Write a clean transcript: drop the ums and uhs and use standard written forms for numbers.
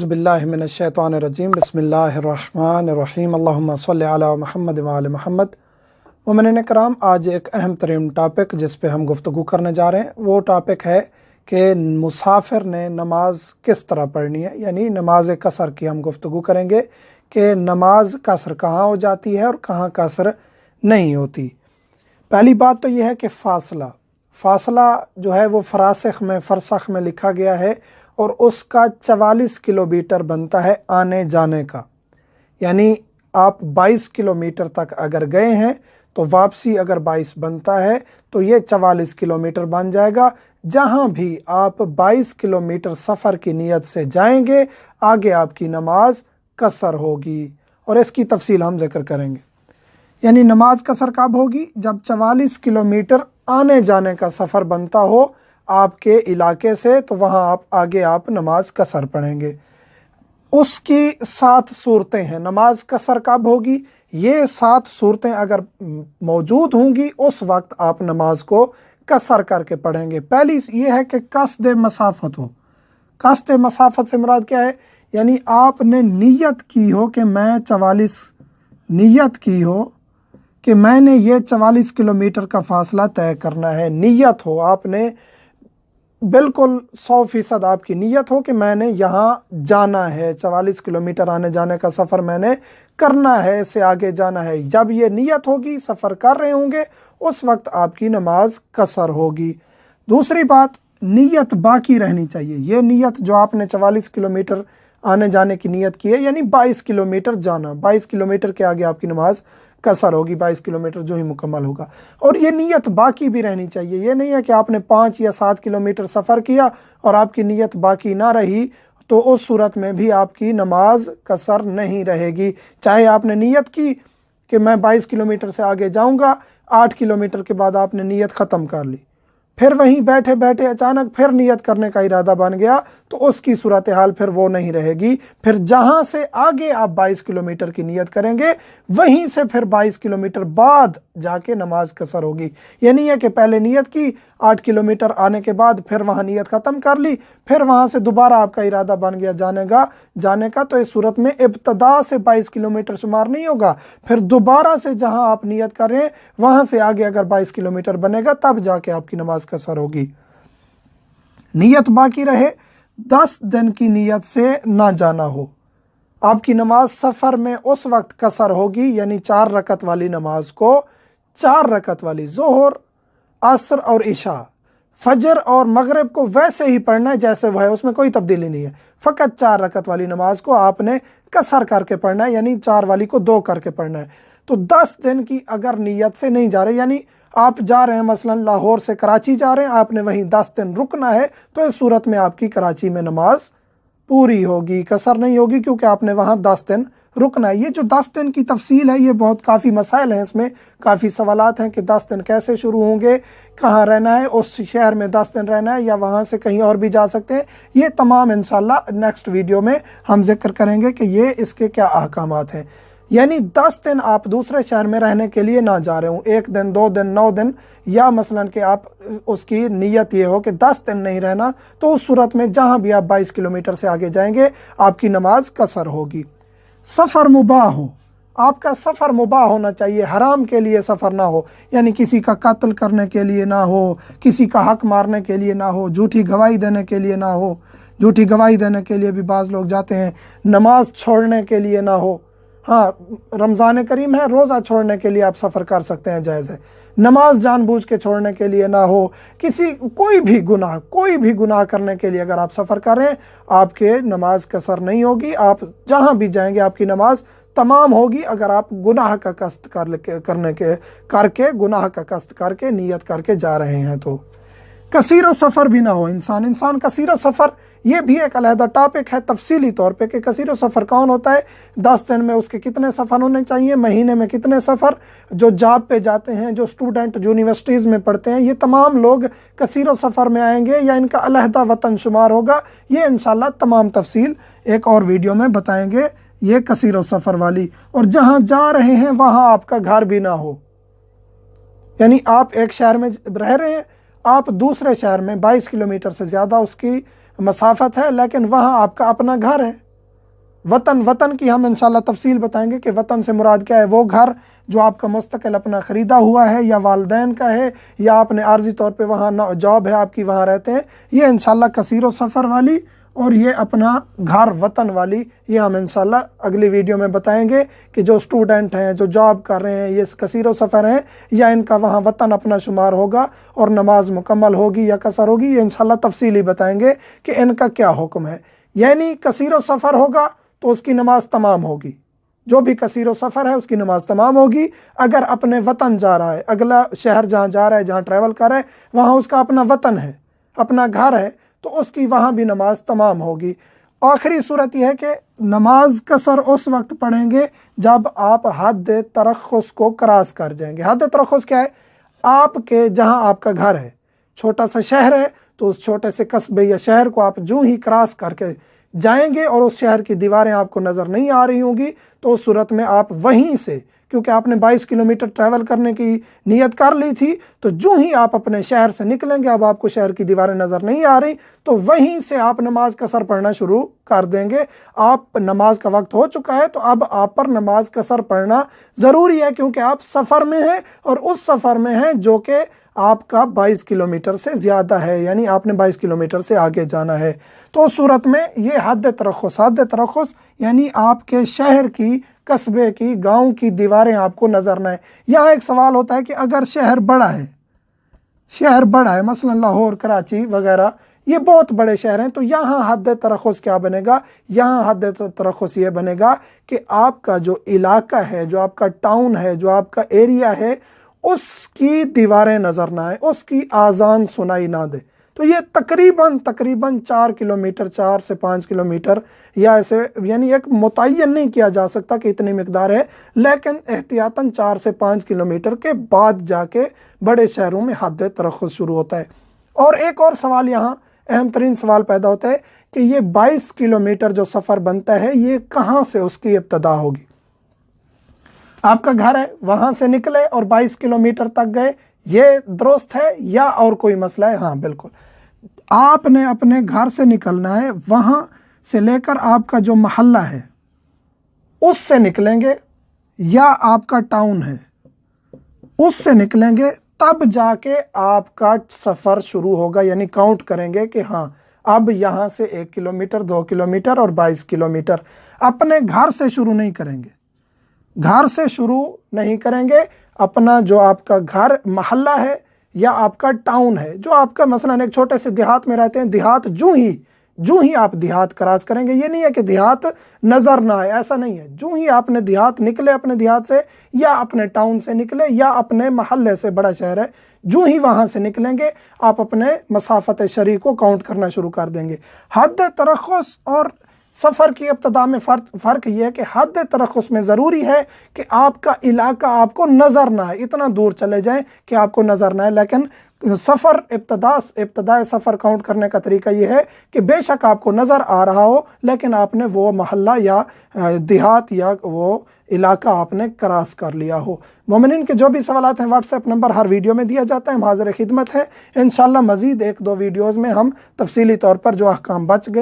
बिस्मिल्लाहिमिनश्शैतानिर्रजीम बिस्मिल्लाहिर्रहमानिर्रहीम अल्लाहुम्मा सल्लि अला मुहम्मद व आले मुहम्मद। मोमिनीन कराम, आज एक अहम तरीन टॉपिक जिस पे हम गुफ्तगू करने जा रहे हैं वो टॉपिक है कि मुसाफिर ने नमाज किस तरह पढ़नी है, यानी नमाज कसर की हम गुफ्तगू करेंगे कि नमाज कसर कहाँ हो जाती है और कहाँ कसर नहीं होती। पहली बात तो यह है कि फ़ासला जो है वो फ़रसख में लिखा गया है और उसका 44 किलोमीटर बनता है आने जाने का, यानी आप 22 किलोमीटर तक अगर गए हैं तो वापसी अगर 22 बनता है तो ये 44 किलोमीटर बन जाएगा। जहाँ भी आप 22 किलोमीटर सफ़र की नीयत से जाएंगे आगे आपकी नमाज कसर होगी और इसकी तफसील हम जिक्र करेंगे। यानी नमाज कसर कब होगी? जब 44 किलोमीटर आने जाने का सफ़र बनता हो आपके इलाके से, तो वहाँ आप नमाज कसर पढ़ेंगे। उसकी 7 सूरतें हैं। नमाज कसर कब होगी? ये 7 सूरतें अगर मौजूद होंगी उस वक्त आप नमाज को कसर करके पढ़ेंगे। पहली ये है कि कसद मसाफत हो। कसद मसाफत से मुराद क्या है? यानी आपने नीयत की हो कि मैंने ये 44 किलोमीटर का फासला तय करना है। नीयत हो, आपने बिल्कुल 100% आपकी नीयत हो कि मैंने यहाँ जाना है, 44 किलोमीटर आने जाने का सफ़र मैंने करना है, इससे आगे जाना है। जब ये नीयत होगी, सफ़र कर रहे होंगे, उस वक्त आपकी नमाज कसर होगी। दूसरी बात, नीयत बाकी रहनी चाहिए। ये नीयत जो आपने 44 किलोमीटर आने जाने की नीयत की है, यानी 22 किलोमीटर जाना, 22 किलोमीटर के आगे आपकी नमाज कसर होगी, 22 किलोमीटर जो ही मुकम्मल होगा। और ये नीयत बाकी भी रहनी चाहिए। ये नहीं है कि आपने 5 या 7 किलोमीटर सफ़र किया और आपकी नीयत बाकी ना रही, तो उस सूरत में भी आपकी नमाज कसर नहीं रहेगी। चाहे आपने नीयत की कि मैं 22 किलोमीटर से आगे जाऊंगा, 8 किलोमीटर के बाद आपने नीयत ख़त्म कर ली, फिर वहीं बैठे बैठे अचानक फिर नियत करने का इरादा बन गया, तो उसकी सूरत हाल फिर वो नहीं रहेगी। फिर जहां से आगे आप 22 किलोमीटर की नियत करेंगे वहीं से फिर 22 किलोमीटर बाद जाके नमाज कसर होगी। ये नहीं है कि पहले नियत की, 8 किलोमीटर आने के बाद फिर वहां नियत ख़त्म कर ली, फिर वहां से दोबारा आपका इरादा बन गया जाने का, तो इस सूरत में इब्तदा से 22 किलोमीटर शुमार नहीं होगा। फिर दोबारा से जहां आप नियत कर रहे हैं वहां से आगे अगर 22 किलोमीटर बनेगा तब जाके आपकी नमाज कसर होगी। नियत बाकी रहे, 10 दिन की नियत से ना जाना हो, आपकी नमाज सफ़र में उस वक्त कसर होगी। यानी 4 रकत वाली नमाज को 4 रकत वाली, ज़ोहर, असर और इशा, फजर और मगरिब को वैसे ही पढ़ना है जैसे वह है, उसमें कोई तब्दीली नहीं है। फ़कत 4 रकत वाली नमाज को आपने कसर करके पढ़ना है, यानी 4 वाली को 2 करके पढ़ना है। तो 10 दिन की अगर नियत से नहीं जा रहे, यानी आप जा रहे हैं मसलन लाहौर से कराची जा रहे हैं, आपने वहीं 10 दिन रुकना है, तो इस सूरत में आपकी कराची में नमाज पूरी होगी, कसर नहीं होगी, क्योंकि आपने वहाँ 10 दिन रुकना है। ये जो 10 दिन की तफसील है, ये बहुत काफ़ी मसाइल हैं, इसमें काफ़ी सवालात हैं कि 10 दिन कैसे शुरू होंगे, कहाँ रहना है, उस शहर में 10 दिन रहना है या वहाँ से कहीं और भी जा सकते हैं। ये तमाम इंशाल्लाह नेक्स्ट वीडियो में हम जिक्र करेंगे कि ये इसके क्या अहकामात हैं। यानी 10 दिन आप दूसरे शहर में रहने के लिए ना जा रहे हो, 1 दिन 2 दिन 9 दिन, या मसलन कि आप उसकी नीयत ये हो कि 10 दिन नहीं रहना, तो उस सूरत में जहाँ भी आप 22 किलोमीटर से आगे जाएंगे आपकी नमाज कसर होगी। सफ़र मुबाह हो, आपका सफ़र मुबाह होना चाहिए, हराम के लिए सफ़र ना हो, यानी किसी का कत्ल करने के लिए ना हो, किसी का हक मारने के लिए ना हो, झूठी गवाही देने के लिए ना हो। झूठी गवाही देने के लिए भी बाज़ लोग जाते हैं, नमाज छोड़ने के लिए ना हो। हाँ, रमज़ान करीम है, रोज़ा छोड़ने के लिए आप सफ़र कर सकते हैं, जायज़ है। नमाज जानबूझ के छोड़ने के लिए ना हो, कोई भी गुनाह करने के लिए अगर आप सफ़र कर रहे हैं आपके नमाज कसर नहीं होगी। आप जहाँ भी जाएंगे आपकी नमाज तमाम होगी अगर आप गुनाह का कस्त गुनाह का कस्त करके नियत करके जा रहे हैं। तो कसीर सफ़र भी ना हो इंसान कसीर सफ़र, ये भी एक अलहदा टॉपिक है तफसीली तौर पे कि कसीर सफ़र कौन होता है, 10 दिन में उसके कितने सफ़र होने चाहिए, महीने में कितने सफ़र, जो जॉब पे जाते हैं, जो स्टूडेंट यूनिवर्सिटीज़ में पढ़ते हैं, ये तमाम लोग कसीर सफ़र में आएंगे या इनका अलहदा वतन शुमार होगा। ये इंशाल्लाह तमाम तफसील एक और वीडियो में बताएंगे, ये कसीर सफ़र वाली। और जहाँ जा रहे हैं वहाँ आपका घर भी ना हो, यानी आप एक शहर में रह रहे हैं, आप दूसरे शहर में 22 किलोमीटर से ज़्यादा उसकी मसाफत है, लेकिन वहाँ आपका अपना घर है, वतन की हम इंशाल्लाह तफसील बताएंगे कि वतन से मुराद क्या है। वो घर जो आपका मुस्तकिल अपना ख़रीदा हुआ है या वालिदैन का है या आपने आर्जी तौर पे वहाँ जॉब है आपकी, वहाँ रहते हैं, ये इंशाल्लाह कसीर सफ़र वाली, और ये अपना घर वतन वाली, ये हम इंशाल्लाह अगली वीडियो में बताएंगे कि जो स्टूडेंट हैं, जो जॉब कर रहे हैं, ये कसीर सफ़र हैं या इनका वहाँ वतन अपना शुमार होगा और नमाज मुकम्मल होगी या कसर होगी, ये इंशाल्लाह तफसीली बताएंगे कि इनका क्या हुक्म है। यानी कसीर सफ़र होगा तो उसकी नमाज तमाम होगी, जो भी कसीर सफ़र है उसकी नमाज तमाम होगी। अगर अपने वतन जा रहा है, अगला शहर जहाँ जा रहा है, जहाँ ट्रैवल कर रहा है, वहाँ उसका अपना वतन है, अपना घर है, तो उसकी वहाँ भी नमाज तमाम होगी। आखिरी सूरत यह है कि नमाज कसर उस वक्त पढ़ेंगे जब आप हद तरख़्ख़ुस को क्रॉस कर जाएंगे। हद तरख़्ख़ुस क्या है? आपके जहाँ आपका घर है, छोटा सा शहर है, तो उस छोटे से कस्बे या शहर को आप जो ही क्रॉस करके जाएंगे और उस शहर की दीवारें आपको नज़र नहीं आ रही होंगी, तो उस सूरत में आप वहीं से, क्योंकि आपने 22 किलोमीटर ट्रैवल करने की नीयत कर ली थी, तो जो ही आप अपने शहर से निकलेंगे, अब आपको शहर की दीवारें नज़र नहीं आ रही, तो वहीं से आप नमाज कसर पढ़ना शुरू कर देंगे। आप नमाज का वक्त हो चुका है, तो अब आप पर नमाज कसर पढ़ना ज़रूरी है, क्योंकि आप सफ़र में हैं और उस सफ़र में हैं जो कि आपका 22 किलोमीटर से ज़्यादा है, यानी आपने 22 किलोमीटर से आगे जाना है। तो उस सूरत में ये हद तरख़्ख़ुस यानी आपके शहर की, कस्बे की, गांव की दीवारें आपको नज़र न आए। यहाँ एक सवाल होता है कि अगर शहर बड़ा है, मसलन लाहौर, कराची वगैरह, ये बहुत बड़े शहर हैं, तो यहाँ हद तरख़्ख़ुस क्या बनेगा? यहाँ हद तरख़्ख़ुस ये बनेगा कि आपका जो इलाका है, जो आपका टाउन है, जो आपका एरिया है, उसकी दीवारें नज़र ना आए, उसकी आज़ान सुनाई ना दे। तो ये तकरीबन 4 किलोमीटर, 4 से 5 किलोमीटर या ऐसे, यानी एक मुतय्यन नहीं किया जा सकता कि इतनी मिकदार है, लेकिन एहतियातन 4 से 5 किलोमीटर के बाद जाके बड़े शहरों में हद तरख़्ख़ुस शुरू होता है। और एक और सवाल यहाँ अहम तरीन सवाल पैदा होता है कि ये 22 किलोमीटर जो सफ़र बनता है, ये कहाँ से उसकी इब्तदा होगी? आपका घर है, वहाँ से निकले और 22 किलोमीटर तक गए, ये दुरुस्त है या और कोई मसला है? हाँ बिल्कुल, आपने अपने घर से निकलना है, वहाँ से लेकर आपका जो महल्ला है उससे निकलेंगे, या आपका टाउन है उससे निकलेंगे, तब जाके आपका सफ़र शुरू होगा। यानी काउंट करेंगे कि हाँ अब यहाँ से 1 किलोमीटर, 2 किलोमीटर और 22 किलोमीटर। अपने घर से शुरू नहीं करेंगे, अपना जो आपका घर, महल्ला है या आपका टाउन है, जो आपका मसलन एक छोटे से देहात में रहते हैं, देहात जो ही आप देहात क्रॉस करेंगे, ये नहीं है कि देहात नज़र ना आए, ऐसा नहीं है। जो ही आपने देहात निकले, अपने देहात से या अपने टाउन से निकले या अपने महल्ले से, बड़ा शहर है, जो ही वहाँ से निकलेंगे आप अपने मसाफत शरी को काउंट करना शुरू कर देंगे। हद तरख़्ख़ुस और सफ़र की इब्तदा में फ़र्क ये है कि हद तरख़्ख़ुस में ज़रूरी है कि आपका इलाका आपको नज़र ना आए, इतना दूर चले जाएं कि आपको नज़र ना आए। लेकिन सफ़र इब्तदाई सफ़र काउंट करने का तरीका ये है कि बेशक आपको नज़र आ रहा हो, लेकिन आपने वो महल्ला या देहात या वो इलाका आपने क्रॉस कर लिया हो। मोमिनीन के जो भी सवालात हैं, व्हाट्सएप नंबर हर वीडियो में दिया जाता है, हम हाज़िर खिदमत है। इंशाअल्लाह मज़ीद 1-2 वीडियोज़ में हम तफसीली तौर पर जो अहकाम बच गए